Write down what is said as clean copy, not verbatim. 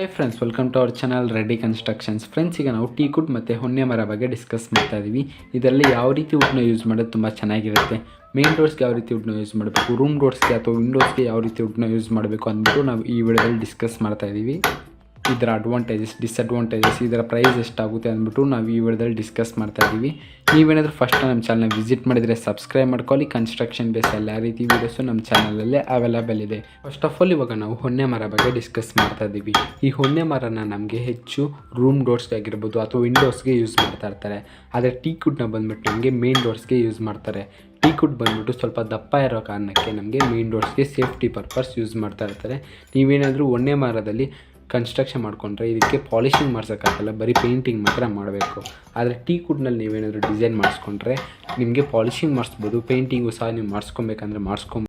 Hi friends, welcome to our channel Reddy constructions. Friends, ಈಗ ನಾವು ಟೀಕುಡ್ ಮತ್ತು ಹೊನ್ನೆ ಮರ ಬಗ್ಗೆ ಡಿಸ್ಕಸ್ ಮಾಡ್ತಾ ಇದ್ದೀವಿ. ಇದರಲ್ಲಿ ಯಾವ ರೀತಿ ವುಡ್ನ ಯೂಸ್ ಮಾಡೋದು ತುಂಬ ಚೆನ್ನಾಗಿರುತ್ತೆ, ಮೇನ್ ಡೋರ್ಸ್ಗೆ ಯಾವ ರೀತಿ ವುಡ್ನ ಯೂಸ್ ಮಾಡಬೇಕು, ರೂಮ್ ಡೋರ್ಸ್ಗೆ ಅಥವಾ ವಿಂಡೋಸ್ಗೆ ಯಾವ ರೀತಿ ವುಡ್ನ ಯೂಸ್ ಮಾಡಬೇಕು ಅಂದ್ಬಿಟ್ಟು ನಾವು ಈ ವಿಡಿಯೋದಲ್ಲಿ ಡಿಸ್ಕಸ್ ಮಾಡ್ತಾ ಇದ್ದೀವಿ. ಇದರ ಅಡ್ವಾಂಟೇಜಸ್, ಡಿಸ್ಅಡ್ವಾಂಟೇಜಸ್, ಇದರ ಪ್ರೈಸ್ ಎಷ್ಟಾಗುತ್ತೆ ಅಂದ್ಬಿಟ್ಟು ನಾವು ಈ ವಿಡಿಯೋದಲ್ಲಿ ಡಿಸ್ಕಸ್ ಮಾಡ್ತಾ ಇದ್ದೀವಿ. ನೀವೇನಾದರೂ ಫಸ್ಟ್ ನಮ್ಮ ಚಾನಲ್ನ ವಿಸಿಟ್ ಮಾಡಿದರೆ ಸಬ್ಸ್ಕ್ರೈಬ್ ಮಾಡ್ಕೊಳ್ಳಿ. ಕನ್ಸ್ಟ್ರಕ್ಷನ್ ಬೇಸ್ ಎಲ್ಲ ರೀತಿ ವೀಡಿಯೋಸು ನಮ್ಮ ಚಾನಲಲ್ಲೇ ಅವೈಲೇಬಲ್ ಇದೆ. ಫಸ್ಟ್ ಆಫ್ ಆಲ್ ಇವಾಗ ನಾವು ಹೊನ್ನೆ ಮರ ಬಗ್ಗೆ ಡಿಸ್ಕಸ್ ಮಾಡ್ತಾ ಇದ್ದೀವಿ. ಈ ಹೊನ್ನೆ ಮರನ ನಮಗೆ ಹೆಚ್ಚು ರೂಮ್ ಡೋರ್ಸ್ಗೆ ಆಗಿರ್ಬೋದು ಅಥವಾ ವಿಂಡೋಸ್ಗೆ ಯೂಸ್ ಮಾಡ್ತಾ ಇರ್ತಾರೆ. ಆದರೆ ಟೀಕುಡ್ನ ಬಂದ್ಬಿಟ್ಟು ನಮಗೆ ಮೇನ್ ಡೋರ್ಸ್ಗೆ ಯೂಸ್ ಮಾಡ್ತಾರೆ. ಟೀಕುಡ್ ಬಂದ್ಬಿಟ್ಟು ಸ್ವಲ್ಪ ದಪ್ಪ ಇರೋ ಕಾರಣಕ್ಕೆ ನಮಗೆ ಮೇನ್ ಡೋರ್ಸ್ಗೆ ಸೇಫ್ಟಿ ಪರ್ಪಸ್ ಯೂಸ್ ಮಾಡ್ತಾ ಇರ್ತಾರೆ. ನೀವೇನಾದರೂ ಹೊನ್ನೆ ಮರದಲ್ಲಿ ಕನ್ಸ್ಟ್ರಕ್ಷನ್ ಮಾಡ್ಕೊಂಡ್ರೆ ಇದಕ್ಕೆ ಪಾಲಿಷಿಂಗ್ ಮಾಡ್ಸೋಕ್ಕಾಗಲ್ಲ, ಬರೀ ಪೇಂಟಿಂಗ್ ಮಾತ್ರ ಮಾಡಬೇಕು. ಆದರೆ ಟೀಕುಡ್ನಲ್ಲಿ ನೀವೇನಾದರೂ ಡಿಸೈನ್ ಮಾಡಿಸ್ಕೊಂಡ್ರೆ ನಿಮಗೆ ಪಾಲಿಷಿಂಗ್ ಮಾಡಿಸ್ಬೋದು, ಪೇಂಟಿಂಗು ಸಹ ನೀವು ಮಾಡಿಸ್ಕೊಬೇಕಂದ್ರೆ ಮಾಡಿಸ್ಕೊಬೋದು.